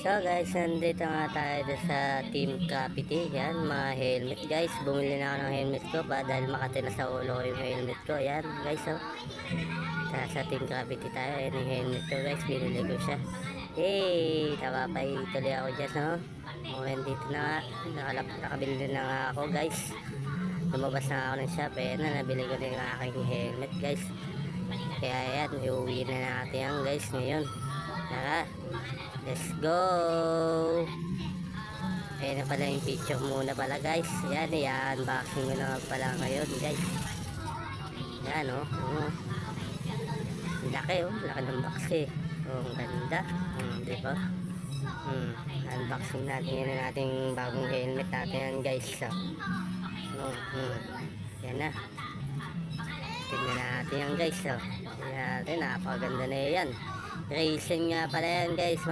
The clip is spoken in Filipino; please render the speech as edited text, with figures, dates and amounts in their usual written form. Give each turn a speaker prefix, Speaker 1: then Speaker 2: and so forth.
Speaker 1: So guys, nandito nga tayo sa Team Capiti. Yan, mga helmet guys. Bumili na ako ng helmet ko dahil makatila sa ulo ko yung helmet ko. Yan guys, oh. Sa Team Capiti tayo. Yan yung helmet ko guys. Binili ko siya. Hey, tabapay tuloy ako dyan, no? Okay, dito na nga. Nakabili na nga ako guys. Lumabas na ako ng shop. Ayan na, nabili ko na yung aking helmet guys. Kaya yan, iuwi na natin yan guys ngayon. Tara, let's go. Ayan na pala yung picture muna pala guys. Yan, i-unboxing ko na pala ngayon guys. Yan oh. Laki oh, laki ng box eh. Oh, ang ganda. Diba? Unboxing natin yan ang ating bagong helmet natin yan guys. Yan na. Tignan natin yan guys. Tignan natin, napakaganda na yan. Racing nga pala yan guys.